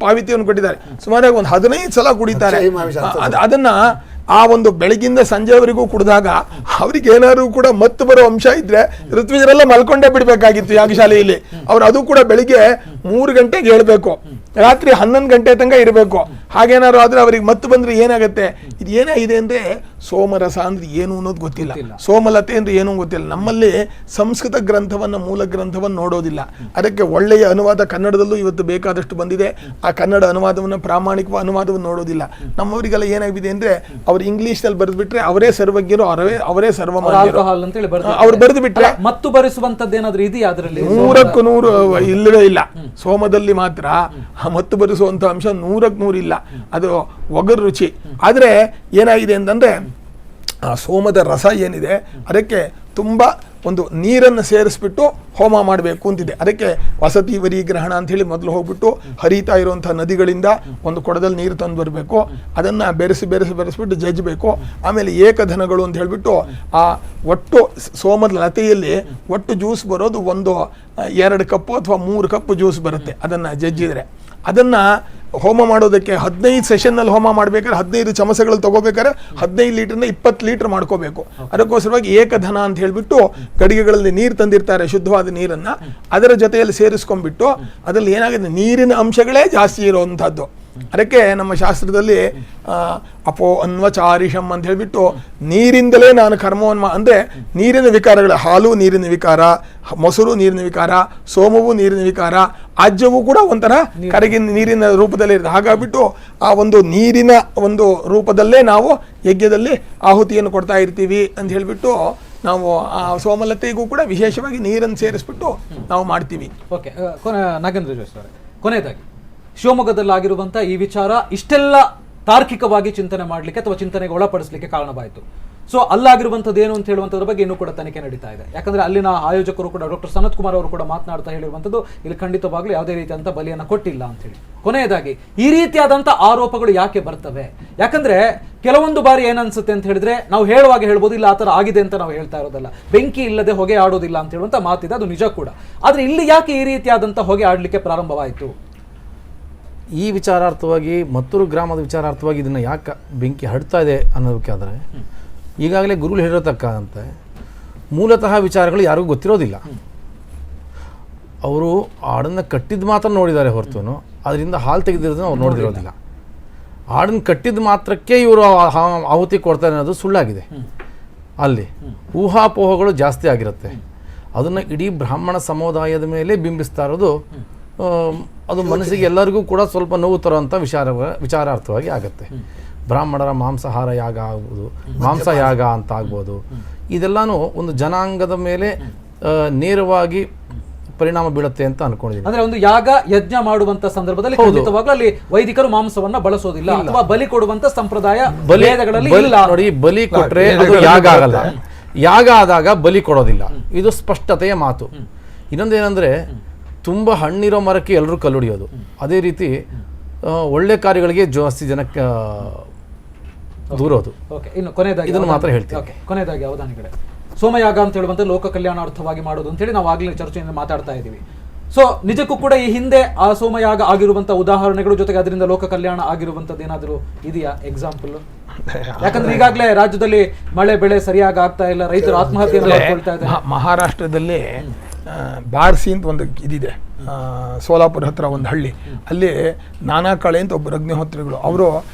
ಪಾವಿತ್ಯವನ್ನು ಕೊಟ್ಟಿದ್ದಾರೆ. ಸುಮಾರಾಗಿ ಒಂದು 15 ಸಲ ಕುಡಿತಾರೆ. ಅದನ್ನ ಆ ಒಂದು ಬೆಳಗಿಂದ ಸಂಜೆವರೆಗೂ ಕುಡಿದಾಗ ಅವ್ರಿಗೆ ಏನಾದ್ರು ಕೂಡ ಮತ್ತು ಬರೋ ಅಂಶ ಇದ್ರೆ ಋತ್ವಿಜರೆಲ್ಲ ಮಲ್ಕೊಂಡೇ ಬಿಡ್ಬೇಕಾಗಿತ್ತು ಯಾಗಶಾಲೆಯಲ್ಲಿ. ಅವ್ರು ಅದು ಕೂಡ ಬೆಳಿಗ್ಗೆ 3 ಗಂಟೆಗೆ ಹೇಳ್ಬೇಕು, ರಾತ್ರಿ 11 ಗಂಟೆ ತನಕ ಇರಬೇಕು. ಹಾಗೇನಾದ್ರು ಆದ್ರೆ ಅವ್ರಿಗೆ ಮತ್ತು ಬಂದ್ರೆ ಏನಾಗುತ್ತೆ? ಇದು ಏನಾಗಿದೆ ಅಂದ್ರೆ ಸೋಮರಸ ಅಂದ್ರೆ ಏನು ಅನ್ನೋದು ಗೊತ್ತಿಲ್ಲ, ಸೋಮಲತೆ ಅಂದ್ರೆ ಏನು ಗೊತ್ತಿಲ್ಲ. ನಮ್ಮಲ್ಲಿ ಸಂಸ್ಕೃತ ಗ್ರಂಥವನ್ನ, ಮೂಲ ಗ್ರಂಥವನ್ನು ನೋಡೋದಿಲ್ಲ. ಅದಕ್ಕೆ ಒಳ್ಳೆಯ ಅನುವಾದ ಕನ್ನಡದಲ್ಲೂ ಇವತ್ತು ಬೇಕಾದಷ್ಟು ಬಂದಿದೆ. ಆ ಕನ್ನಡ ಅನುವಾದವನ್ನು, ಪ್ರಾಮಾಣಿಕ ಅನುವಾದವನ್ನು ನೋಡೋದಿಲ್ಲ. ನಮ್ಮವರಿಗೆಲ್ಲ ಏನಾಗಿದೆ ಅಂದ್ರೆ ಅವ್ರು ಇಂಗ್ಲಿಷ್ ನಲ್ಲಿ ಬರೆದು ಬಿಟ್ರೆ ಅವರೇ ಸರ್ವಜ್ಞರು, ಅವರೇ ಸರ್ವಮಾನ್ಯರು ಅವ್ರು ಬರೆದು ಬಿಟ್ರೆ ಮತ್ತು ಬರೆಸುವಂತದ್ದು ಏನಾದ್ರೂ ಇದೆಯಾ ಅದರಲ್ಲಿ? 100ಕ್ಕೆ 100 ಇಲ್ಲವೇ ಇಲ್ಲ. ಸೋಮದಲ್ಲಿ ಮಾತ್ರ ಮತ್ತು ಬರೆಸುವಂತ ಅಂಶ 100ಕ್ಕೆ 100 ಇಲ್ಲ. ಅದು ಒಗರು ರುಚಿ. ಆದ್ರೆ ಏನಾಗಿದೆ ಅಂತಂದ್ರೆ ಆ ಸೋಮದ ರಸ ಏನಿದೆ ಅದಕ್ಕೆ ತುಂಬಾ ಒಂದು ನೀರನ್ನು ಸೇರಿಸ್ಬಿಟ್ಟು ಹೋಮ ಮಾಡಬೇಕು ಅಂತಿದೆ. ಅದಕ್ಕೆ ವಸತಿ ವರಿ ಗ್ರಹಣ ಅಂತ ಹೇಳಿ ಮೊದಲು ಹೋಗ್ಬಿಟ್ಟು ಹರಿತಾ ಇರುವಂತಹ ನದಿಗಳಿಂದ ಒಂದು ಕೊಡದಲ್ಲಿ ನೀರು ತಂದು ಬರಬೇಕು. ಅದನ್ನ ಬೆರೆಸ್ಬಿಟ್ಟು ಜಜ್ಜಬೇಕು. ಆಮೇಲೆ ಏಕಧನಗಳು ಅಂತ ಹೇಳ್ಬಿಟ್ಟು ಆ ಒಟ್ಟು ಸೋಮದ ಲತೆಯಲ್ಲಿ ಒಟ್ಟು ಜ್ಯೂಸ್ ಬರೋದು ಒಂದು 2 ಕಪ್ಪು ಅಥವಾ 3 ಕಪ್ಪು ಜ್ಯೂಸ್ ಬರುತ್ತೆ. ಅದನ್ನ ಜಜ್ಜಿದ್ರೆ ಅದನ್ನ ಹೋಮ ಮಾಡೋದಕ್ಕೆ 15 ಸೆಷನ್ನಲ್ಲಿ ಹೋಮ ಮಾಡ್ಬೇಕಾದ್ರೆ 15 ಚಮಚಗಳು ತಗೋಬೇಕಾದ್ರೆ 15 ಲೀಟರ್ನ 20 ಲೀಟರ್ ಮಾಡ್ಕೋಬೇಕು. ಅದಕ್ಕೋಸ್ಕರವಾಗಿ ಏಕಧನ ಅಂತ ಹೇಳ್ಬಿಟ್ಟು ಗಡಿಗೆಗಳಲ್ಲಿ ನೀರು ತಂದಿರ್ತಾರೆ, ಶುದ್ಧವಾದ ನೀರನ್ನ ಅದರ ಜೊತೆಯಲ್ಲಿ ಸೇರಿಸ್ಕೊಂಡ್ಬಿಟ್ಟು ಅದರಲ್ಲಿ ಏನಾಗಿದೆ ನೀರಿನ ಅಂಶಗಳೇ ಜಾಸ್ತಿ ಇರುವಂತಹದ್ದು. ಅದಕ್ಕೆ ನಮ್ಮ ಶಾಸ್ತ್ರದಲ್ಲಿ ಅಪೋ ಅನ್ವಚಾರಿಷಂ ಅಂತ ಹೇಳ್ಬಿಟ್ಟು ನೀರಿಂದಲೇ ನಾನು ಕರ್ಮವನ್ನು ಅಂದ್ರೆ ನೀರಿನ ವಿಕಾರಗಳ, ಹಾಲು ನೀರಿನ ವಿಕಾರ, ಮೊಸರು ನೀರಿನ ವಿಕಾರ, ಸೋಮವು ನೀರಿನ ವಿಕಾರ, ಆಜ್ಯವು ಕೂಡ ಒಂಥರ ಕರಗಿನ ನೀರಿನ ರೂಪದಲ್ಲಿ ಇರುತ್ತೆ. ಹಾಗಾಗ್ಬಿಟ್ಟು ಆ ಒಂದು ನೀರಿನ ಒಂದು ರೂಪದಲ್ಲೇ ನಾವು ಯಜ್ಞದಲ್ಲಿ ಆಹುತಿಯನ್ನು ಕೊಡ್ತಾ ಇರ್ತೀವಿ ಅಂತ ಹೇಳ್ಬಿಟ್ಟು ನಾವು ಆ ಸೋಮಲತೆಗೂ ಕೂಡ ವಿಶೇಷವಾಗಿ ನೀರನ್ನು ಸೇರಿಸ್ಬಿಟ್ಟು ನಾವು ಮಾಡ್ತೀವಿ. ಓಕೆ, ನಾಗೇಂದ್ರ ಜೋಶಿ ಅವರೇ, ಕೊನೆಯದಾಗಿ ಶಿವಮೊಗ್ಗದಲ್ಲಾಗಿರುವಂಥ ಈ ವಿಚಾರ ಇಷ್ಟೆಲ್ಲ ತಾರ್ಕಿಕವಾಗಿ ಚಿಂತನೆ ಮಾಡಲಿಕ್ಕೆ ಅಥವಾ ಚಿಂತನೆಗೆ ಒಳಪಡಿಸಲಿಕ್ಕೆ ಕಾರಣವಾಯಿತು. ಸೊ ಅಲ್ಲಾಗಿರುವಂಥದ್ದು ಏನು ಅಂತ ಹೇಳುವಂಥದ್ರ ಬಗ್ಗೆ ಇನ್ನೂ ಕೂಡ ತನಿಖೆ ನಡೀತಾ ಇದೆ. ಯಾಕಂದ್ರೆ ಅಲ್ಲಿನ ಆಯೋಜಕರು ಕೂಡ ಡಾಕ್ಟರ್ ಸನತ್ ಕುಮಾರ್ ಅವರು ಕೂಡ ಮಾತನಾಡ್ತಾ ಹೇಳಿರುವಂಥದ್ದು ಇಲ್ಲಿ ಖಂಡಿತವಾಗ್ಲೂ ಯಾವುದೇ ರೀತಿಯಾದಂಥ ಬಲಿಯನ್ನು ಕೊಟ್ಟಿಲ್ಲ ಅಂತ ಹೇಳಿ. ಕೊನೆಯದಾಗಿ ಈ ರೀತಿಯಾದಂಥ ಆರೋಪಗಳು ಯಾಕೆ ಬರ್ತವೆ? ಯಾಕಂದ್ರೆ ಕೆಲವೊಂದು ಬಾರಿ ಏನನ್ಸುತ್ತೆ ಅಂತ ಹೇಳಿದ್ರೆ ನಾವು ಹೇಳುವಾಗ ಹೇಳ್ಬೋದು, ಇಲ್ಲ ಆ ಥರ ಆಗಿದೆ ಅಂತ ನಾವು ಹೇಳ್ತಾ ಇರೋದಲ್ಲ. ಬೆಂಕಿ ಇಲ್ಲದೆ ಹೊಗೆ ಆಡೋದಿಲ್ಲ ಅಂತ ಹೇಳುವಂಥ ಮಾತಿದೆ, ಅದು ನಿಜ ಕೂಡ. ಆದ್ರೆ ಇಲ್ಲಿ ಯಾಕೆ ಈ ರೀತಿಯಾದಂಥ ಹೊಗೆ ಆಡಲಿಕ್ಕೆ ಪ್ರಾರಂಭವಾಯಿತು? ಈ ವಿಚಾರಾರ್ಥವಾಗಿ ಮತ್ತೂರು ಗ್ರಾಮದ ವಿಚಾರಾರ್ಥವಾಗಿ ಇದನ್ನು ಯಾಕೆ ಬೆಂಕಿ ಹರಡ್ತಾ ಇದೆ ಅನ್ನೋದಕ್ಕಾದರೆ ಈಗಾಗಲೇ ಗುರುಗಳು ಹೇಳಿರತಕ್ಕಂತೆ ಮೂಲತಃ ವಿಚಾರಗಳು ಯಾರಿಗೂ ಗೊತ್ತಿರೋದಿಲ್ಲ. ಅವರು ಹಾಡನ್ನು ಕಟ್ಟಿದ ಮಾತ್ರ ನೋಡಿದ್ದಾರೆ ಹೊರತು ಅದರಿಂದ ಹಾಲು ತೆಗೆದಿರೋದನ್ನು ಅವ್ರು ನೋಡಿದಿರೋದಿಲ್ಲ. ಹಾಡನ್ನು ಕಟ್ಟಿದ ಮಾತ್ರಕ್ಕೆ ಇವರು ಆಹುತಿ ಕೊಡ್ತಾರೆ ಅನ್ನೋದು ಸುಳ್ಳಾಗಿದೆ. ಅಲ್ಲಿ ಊಹಾಪೋಹಗಳು ಜಾಸ್ತಿ ಆಗಿರುತ್ತೆ. ಅದನ್ನು ಇಡೀ ಬ್ರಾಹ್ಮಣ ಸಮುದಾಯದ ಮೇಲೆ ಬಿಂಬಿಸ್ತಾ ಇರೋದು ಅದು ಮನಸ್ಸಿಗೆ ಎಲ್ಲರಿಗೂ ಕೂಡ ಸ್ವಲ್ಪ ನೋವು ತರುವಂಥ ವಿಚಾರಾರ್ಥವಾಗಿ ಆಗುತ್ತೆ. ಬ್ರಾಹ್ಮಣರ ಮಾಂಸಾಹಾರ ಯಾಗ ಆಗ್ಬೋದು, ಮಾಂಸ ಯಾಗ ಅಂತ ಆಗ್ಬೋದು. ಇದೆಲ್ಲಾನು ಒಂದು ಜನಾಂಗದ ಮೇಲೆ ನೇರವಾಗಿ ಪರಿಣಾಮ ಬೀಳುತ್ತೆ ಅಂತ ಅನ್ಕೊಂಡಿದ್ದೀನಿ. ಅಂದ್ರೆ ಒಂದು ಯಾಗ ಯಜ್ಞ ಮಾಡುವಂತ ಸಂದರ್ಭದಲ್ಲಿ ಖಂಡಿತವಾಗ್ಲೂ ಅಲ್ಲಿ ವೈದಿಕರು ಮಾಂಸವನ್ನ ಬಳಸೋದಿಲ್ಲ ಅಥವಾ ಬಲಿ ಕೊಡುವಂತ ಸಂಪ್ರದಾಯ ನೋಡಿ. ಬಲಿ ಕೊಟ್ರೆ ಅದು ಯಾಗ ಆಗಲ್ಲ, ಯಾಗ ಆದಾಗ ಬಲಿ ಕೊಡೋದಿಲ್ಲ. ಇದು ಸ್ಪಷ್ಟತೆಯ ಮಾತು. ಇನ್ನೊಂದೇನಂದ್ರೆ ತುಂಬ ಹಣ್ಣಿರೋ ಮರಕ್ಕೆ ಎಲ್ಲರೂ ಕಲ್ಲುಡಿಯೋದು. ಅದೇ ರೀತಿ ಒಳ್ಳೆ ಕಾರ್ಯಗಳಿಗೆ ಜಾಸ್ತಿ ಜನಕ್ಕೆ ದೂರೋದು. ಇನ್ನು ಕೊನೆಯದಾಗಿ ಇದನ್ನು ಮಾತ್ರ ಹೇಳ್ತೀನಿ. ಕೊನೆಯದಾಗಿ ಅವಧಾನಿಗಳೇ, ಸೋಮಯಾಗ ಅಂತ ಹೇಳುವಂಥ ಲೋಕ ಕಲ್ಯಾಣಾರ್ಥವಾಗಿ ಮಾಡೋದು ಅಂತೇಳಿ ನಾವು ಆಗಲೇ ಚರ್ಚೆಯಿಂದ ಮಾತಾಡ್ತಾ ಇದ್ದೀವಿ. ಸೊ ನಿಜಕ್ಕೂ ಕೂಡ ಈ ಹಿಂದೆ ಆ ಸೋಮಯಾಗ ಆಗಿರುವಂಥ ಉದಾಹರಣೆಗಳು ಜೊತೆಗೆ ಅದರಿಂದ ಲೋಕ ಕಲ್ಯಾಣ ಆಗಿರುವಂಥದ್ದು ಏನಾದರೂ ಇದೆಯಾ ಎಕ್ಸಾಂಪಲ್? ಯಾಕಂದ್ರೆ ಈಗಾಗಲೇ ರಾಜ್ಯದಲ್ಲಿ ಮಳೆ ಬೆಳೆ ಸರಿಯಾಗಿ ಆಗ್ತಾ ಇಲ್ಲ, ರೈತರು ಆತ್ಮಹತ್ಯೆಯನ್ನು ಮಾಡ್ಕೊಳ್ತಾ ಇದ್ದಾರೆ. ಮಹಾರಾಷ್ಟ್ರದಲ್ಲಿ ಬಾರ್ಸಿ ಅಂತ ಒಂದು ಇದಿದೆ, ಸೋಲಾಪುರ ಹತ್ರ ಒಂದು ಹಳ್ಳಿ. ಅಲ್ಲಿ ನಾನಾಕಳೆ ಅಂತ ಒಬ್ಬರು ಅಗ್ನಿಹೋತ್ರಿಗಳು, ಅವರು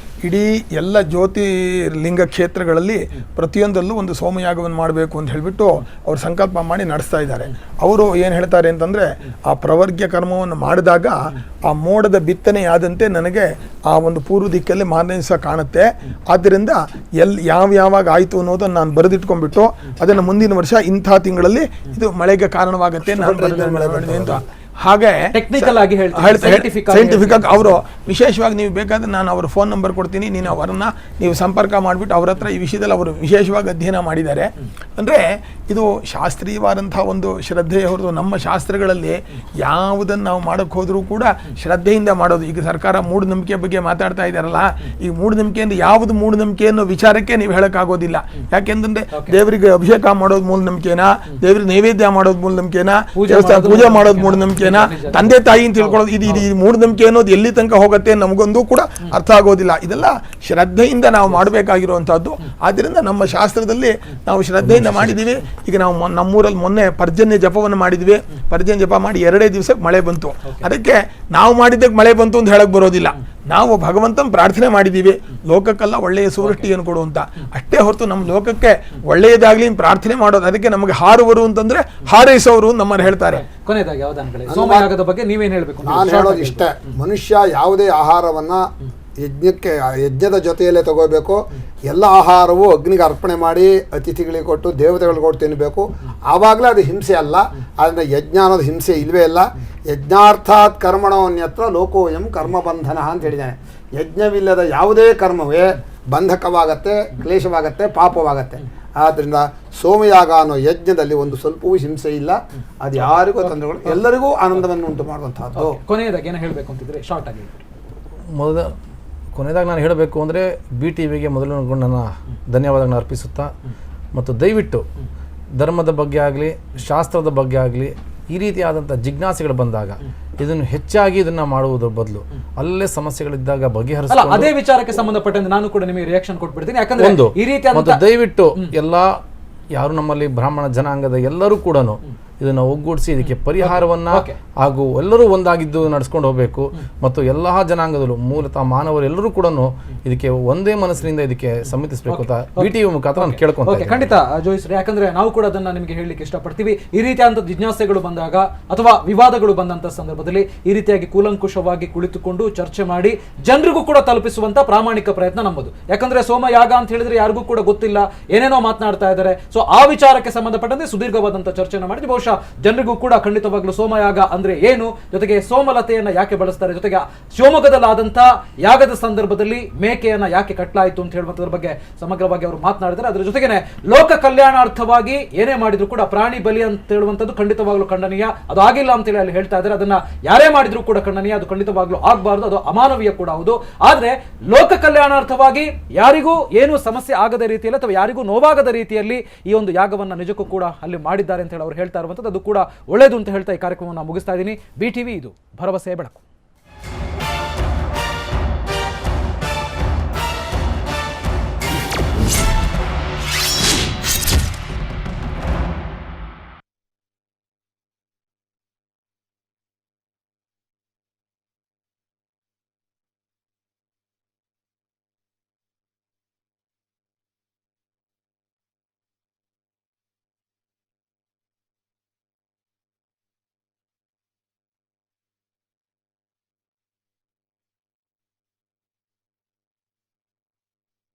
ಇಡೀ ಎಲ್ಲ ಜ್ಯೋತಿರ್ಲಿಂಗ ಕ್ಷೇತ್ರಗಳಲ್ಲಿ ಪ್ರತಿಯೊಂದಲ್ಲೂ ಒಂದು ಸೋಮಯಾಗವನ್ನು ಮಾಡಬೇಕು ಅಂತ ಹೇಳಿಬಿಟ್ಟು ಅವ್ರು ಸಂಕಲ್ಪ ಮಾಡಿ ನಡೆಸ್ತಾ ಇದ್ದಾರೆ. ಅವರು ಏನು ಹೇಳ್ತಾರೆ ಅಂತಂದರೆ, ಆ ಪ್ರವರ್ಗ್ಯ ಕರ್ಮವನ್ನು ಮಾಡಿದಾಗ ಆ ಮೋಡದ ಬಿತ್ತನೆ ಆದಂತೆ ನನಗೆ ಆ ಒಂದು ಪೂರ್ವ ದಿಕ್ಕಲ್ಲಿ ಮಾರನೇ ದಿವಸ ಕಾಣುತ್ತೆ. ಆದ್ದರಿಂದ ಯಾವಾಗ ಆಯಿತು ಅನ್ನೋದನ್ನು ನಾನು ಬರೆದಿಟ್ಕೊಂಡ್ಬಿಟ್ಟು ಅದನ್ನು ಮುಂದಿನ ವರ್ಷ ಇಂಥ ತಿಂಗಳಲ್ಲಿ ಇದು ಮಳೆಗೆ ಕಾರಣವಾಗುತ್ತೆ ನಾನು ಬರೆದ ಅಂತ. ಹಾಗೆ ಟೆಕ್ನಿಕಲ್ ಆಗಿ ಸೈಂಟಿಫಿಕ್ ಆಗಿ ಅವರು ವಿಶೇಷವಾಗಿ ನೀವು ಬೇಕಾದ್ರೆ ನಾನು ಅವ್ರ ಫೋನ್ ನಂಬರ್ ಕೊಡ್ತೀನಿ, ನೀನು ಅವರನ್ನ ನೀವು ಸಂಪರ್ಕ ಮಾಡಿಬಿಟ್ಟು ಅವ್ರ ಹತ್ರ ಈ ವಿಷಯದಲ್ಲಿ ಅವರು ವಿಶೇಷವಾಗಿ ಅಧ್ಯಯನ ಮಾಡಿದ್ದಾರೆ. ಅಂದರೆ ಇದು ಶಾಸ್ತ್ರೀಯವಾದಂತಹ ಒಂದು ಶ್ರದ್ಧೆ ಹೊರತು ನಮ್ಮ ಶಾಸ್ತ್ರಗಳಲ್ಲಿ ಯಾವುದನ್ನು ನಾವು ಮಾಡೋಕ್ಕೆ ಹೋದರೂ ಕೂಡ ಶ್ರದ್ಧೆಯಿಂದ ಮಾಡೋದು. ಈಗ ಸರ್ಕಾರ ಮೂಢನಂಬಿಕೆ ಬಗ್ಗೆ ಮಾತಾಡ್ತಾ ಇದ್ದಾರಲ್ಲ, ಈ ಮೂಢನಂಬಿಕೆಯಿಂದ ಯಾವುದು ಮೂಢನಂಬಿಕೆ ಅನ್ನೋ ವಿಚಾರಕ್ಕೆ ನೀವು ಹೇಳೋಕ್ಕಾಗೋದಿಲ್ಲ. ಯಾಕೆಂತಂದ್ರೆ ದೇವರಿಗೆ ಅಭಿಷೇಕ ಮಾಡೋದು ಮೂಢನಂಬಿಕೆನಾ, ದೇವರಿಗೆ ನೈವೇದ್ಯ ಮಾಡೋದು ಮೂಢನಂಬಿಕೆನಾ, ದೇವಸ್ಥಾನ ಪೂಜೆ ಮಾಡೋದು ಮೂಢನಂಬಿಕೆ ಓಕೆನಾ? ತಂದೆ ತಾಯಿ ಅಂತ ತಿಳ್ಕೊಳ್ಳೋದು ಇದು ಮೂಢನಂಬಿಕೆ ಅನ್ನೋದು ಎಲ್ಲಿ ತನಕ ಹೋಗುತ್ತೆ ನಮಗೊಂದು ಕೂಡ ಅರ್ಥ ಆಗೋದಿಲ್ಲ. ಇದೆಲ್ಲ ಶ್ರದ್ಧೆಯಿಂದ ನಾವು ಮಾಡಬೇಕಾಗಿರುವಂತಹದ್ದು. ಆದ್ರಿಂದ ನಮ್ಮ ಶಾಸ್ತ್ರದಲ್ಲಿ ನಾವು ಶ್ರದ್ಧೆಯಿಂದ ಮಾಡಿದೀವಿ. ಈಗ ನಾವು ನಮ್ಮೂರಲ್ಲಿ ಮೊನ್ನೆ ಪರ್ಜನ್ಯ ಜಪವನ್ನು ಮಾಡಿದ್ವಿ. ಪರ್ಜನ್ಯ ಜಪ ಮಾಡಿ 2 ದಿವಸಕ್ಕೆ ಮಳೆ ಬಂತು. ಅದಕ್ಕೆ ನಾವು ಮಾಡಿದ್ದಕ್ಕೆ ಮಳೆ ಬಂತು ಅಂತ ಹೇಳಕ್ ಬರೋದಿಲ್ಲ. ನಾವು ಭಗವಂತನ ಪ್ರಾರ್ಥನೆ ಮಾಡಿದೀವಿ, ಲೋಕಕ್ಕೆಲ್ಲ ಒಳ್ಳೆಯ ಸುವೃಷ್ಟಿಯನ್ನು ಕೊಡು ಅಂತ, ಅಷ್ಟೇ ಹೊರತು ನಮ್ಮ ಲೋಕಕ್ಕೆ ಒಳ್ಳೆಯದಾಗ್ಲಿ ಪ್ರಾರ್ಥನೆ ಮಾಡೋದು. ಅದಕ್ಕೆ ನಮಗೆ ಹಾರುವರು ಅಂತಂದ್ರೆ ಹಾರೈಸೋರು ನಮ್ಮನ್ನು ಹೇಳ್ತಾರೆ. ಕೊನೆಯದಾಗಿ ಯಾವ್ದಾನ ಸೋಮಯಾಗದ ಬಗ್ಗೆ ನೀವೇನ್ ಹೇಳ್ಬೇಕು? ನಾನು ಹೇಳೋದು ಇಷ್ಟೇ, ಮನುಷ್ಯ ಯಾವುದೇ ಆಹಾರವನ್ನ ಯಜ್ಞದ ಜೊತೆಯಲ್ಲೇ ತಗೋಬೇಕು. ಎಲ್ಲ ಆಹಾರವು ಅಗ್ನಿಗೆ ಅರ್ಪಣೆ ಮಾಡಿ ಅತಿಥಿಗಳಿಗೆ ಕೊಟ್ಟು ದೇವತೆಗಳಿಗೆ ಕೊಟ್ಟು ತಿನ್ನಬೇಕು. ಆವಾಗಲೇ ಅದು ಹಿಂಸೆ ಅಲ್ಲ. ಆದರೆ ಯಜ್ಞ ಅನ್ನೋದು ಹಿಂಸೆ ಇಲ್ವೇ ಇಲ್ಲ. ಯಜ್ಞಾರ್ಥಾತ್ ಕರ್ಮಣೋನ್ಯತ್ರ ಲೋಕೋಯಂ ಕರ್ಮಬಂಧನ ಅಂತ ಹೇಳಿದ್ದಾನೆ. ಯಜ್ಞವಿಲ್ಲದ ಯಾವುದೇ ಕರ್ಮವೇ ಬಂಧಕವಾಗತ್ತೆ, ಕ್ಲೇಶವಾಗತ್ತೆ, ಪಾಪವಾಗತ್ತೆ. ಆದ್ದರಿಂದ ಸೋಮಯಾಗ ಅನ್ನೋ ಯಜ್ಞದಲ್ಲಿ ಒಂದು ಸ್ವಲ್ಪವೂ ಹಿಂಸೆ ಇಲ್ಲ. ಅದು ಯಾರಿಗೂ ತೊಂದರೆಗಳು, ಎಲ್ಲರಿಗೂ ಆನಂದವನ್ನು ಉಂಟು ಮಾಡುವಂತಹದ್ದು. ಕೊನೆಯದಾಗಿ ಏನು ಹೇಳಬೇಕು ಅಂತಿದ್ರೆ ಶಾರ್ಟ್ ಆಗಿ ಕೊನೆಯದಾಗಿ ನಾನು ಹೇಳಬೇಕು ಅಂದರೆ BTVಗೆ ಮೊದಲು ನನ್ನ ಧನ್ಯವಾದಗಳನ್ನ ಅರ್ಪಿಸುತ್ತಾ, ಮತ್ತು ದಯವಿಟ್ಟು ಧರ್ಮದ ಬಗ್ಗೆ ಆಗಲಿ ಶಾಸ್ತ್ರದ ಬಗ್ಗೆ ಆಗಲಿ ಈ ರೀತಿಯಾದಂಥ ಜಿಜ್ಞಾಸೆಗಳು ಬಂದಾಗ ಇದನ್ನು ಹೆಚ್ಚಾಗಿ ಇದನ್ನ ಮಾಡುವುದರ ಬದಲು ಅಲ್ಲೇ ಸಮಸ್ಯೆಗಳಿದ್ದಾಗ ಬಗೆಹರಿಸ ಅದೇ ವಿಚಾರಕ್ಕೆ ಸಂಬಂಧಪಟ್ಟಂತೆ ನಾನು ಕೂಡ ನಿಮಗೆ ರಿಯಾಕ್ಷನ್ ಕೊಟ್ಬಿಡ್ತೀನಿ. ಯಾಕಂದ್ರೆ ಈ ರೀತಿ ದಯವಿಟ್ಟು ಎಲ್ಲ ಯಾರು ನಮ್ಮಲ್ಲಿ ಬ್ರಾಹ್ಮಣ ಜನಾಂಗದ ಎಲ್ಲರೂ ಕೂಡ ಇದನ್ನು ಒಗ್ಗೂಡಿಸಿ ಇದಕ್ಕೆ ಪರಿಹಾರವನ್ನ ಹಾಗೂ ಎಲ್ಲರೂ ಒಂದಾಗಿದ್ದು ನಡೆಸ್ಕೊಂಡು ಹೋಗಬೇಕು. ಮತ್ತು ಎಲ್ಲಾ ಜನಾಂಗದಲ್ಲೂ ಮೂಲತಃ ಮಾನವರು ಎಲ್ಲರೂ ಕೂಡ ಇದಕ್ಕೆ ಒಂದೇ ಮನಸ್ಸಿನಿಂದ ಇದಕ್ಕೆ ಸಮ್ಮತಿಸಬೇಕು ಅಂತ BTV ಮುಖಾಂತರ ನಾನು ಕೇಳ್ಕೊಂತೀನಿ. ಖಂಡಿತ ಜೋಯಿಸ್ರೆ, ಯಾಕಂದ್ರೆ ನಾವು ಕೂಡ ಅದನ್ನ ನಿಮಗೆ ಹೇಳಲಿಕ್ಕೆ ಇಷ್ಟಪಡ್ತೀವಿ. ಈ ರೀತಿಯಾದಂಥ ಜಿಜ್ಞಾಸೆಗಳು ಬಂದಾಗ ಅಥವಾ ವಿವಾದಗಳು ಬಂದಂತ ಸಂದರ್ಭದಲ್ಲಿ ಈ ರೀತಿಯಾಗಿ ಕೂಲಂಕುಷವಾಗಿ ಕುಳಿತುಕೊಂಡು ಚರ್ಚೆ ಮಾಡಿ ಜನರಿಗೂ ಕೂಡ ತಲುಪಿಸುವಂತ ಪ್ರಾಮಾಣಿಕ ಪ್ರಯತ್ನ ನಮ್ಮದು. ಯಾಕಂದ್ರೆ ಸೋಮಯಾಗ ಅಂತ ಹೇಳಿದ್ರೆ ಯಾರಿಗೂ ಕೂಡ ಗೊತ್ತಿಲ್ಲ, ಏನೇನೋ ಮಾತನಾಡ್ತಾ ಇದ್ದಾರೆ. ಸೊ ಆ ವಿಚಾರಕ್ಕೆ ಸಂಬಂಧಪಟ್ಟಂತೆ ಸುದೀರ್ಘವಾದಂತಹ ಚರ್ಚೆಯನ್ನು ಮಾಡಿದ್ವಿ. ಬಹುಶಃ ಜನರಿಗೂ ಕೂಡ ಖಂಡಿತವಾಗ್ಲೂ ಸೋಮಯಾಗ ಅಂದ್ರೆ ಏನು, ಜೊತೆಗೆ ಸೋಮಲತೆಯನ್ನ ಯಾಕೆ ಬಳಸ್ತಾರೆ, ಜೊತೆಗೆ ಶಿವಮೊಗ್ಗದಲ್ಲಾದಂತಹ ಯಾಗದ ಸಂದರ್ಭದಲ್ಲಿ ಮೇಕೆಯನ್ನ ಯಾಕೆ ಕಟ್ಟಲಾಯಿತು ಅಂತ ಹೇಳುವಂತದ್ರ ಬಗ್ಗೆ ಸಮಗ್ರವಾಗಿ ಅವರು ಮಾತನಾಡಿದ್ದಾರೆ. ಅದರ ಜೊತೆಗೇನೆ ಲೋಕ ಕಲ್ಯಾಣಾರ್ಥವಾಗಿ ಏನೇ ಮಾಡಿದ್ರು ಕೂಡ ಪ್ರಾಣಿ ಬಲಿ ಅಂತ ಹೇಳುವಂತದ್ದು ಖಂಡಿತವಾಗ್ಲೂ ಖಂಡನೀಯ. ಅದು ಆಗಿಲ್ಲ ಅಂತ ಹೇಳಿ ಅಲ್ಲಿ ಹೇಳ್ತಾ ಇದ್ದಾರೆ. ಅದನ್ನ ಯಾರೇ ಮಾಡಿದ್ರು ಕೂಡ ಖಂಡನೀಯ, ಅದು ಖಂಡಿತವಾಗ್ಲೂ ಆಗಬಾರದು, ಅದು ಅಮಾನವೀಯ ಕೂಡ ಹೌದು. ಆದ್ರೆ ಲೋಕ ಕಲ್ಯಾಣಾರ್ಥವಾಗಿ ಯಾರಿಗೂ ಏನು ಸಮಸ್ಯೆ ಆಗದ ರೀತಿಯಲ್ಲಿ ಅಥವಾ ಯಾರಿಗೂ ನೋವಾಗದ ರೀತಿಯಲ್ಲಿ ಈ ಒಂದು ಯಾಗವನ್ನ ನಿಜಕ್ಕೂ ಕೂಡ ಅಲ್ಲಿ ಮಾಡಿದ್ದಾರೆ ಅಂತ ಹೇಳಿ ಅವರು ಹೇಳ್ತಾ ಇರುವಂತದ್ದು ಅದು ಕೂಡ ಒಳ್ಳೆಯದು ಅಂತ ಹೇಳ್ತಾ ಈ ಕಾರ್ಯಕ್ರಮವನ್ನು ಮುಗಿಸ್ತಾ ಇದ್ದೀನಿ. BTV ಇದು ಭರವಸೆ ಬೆಳಕು.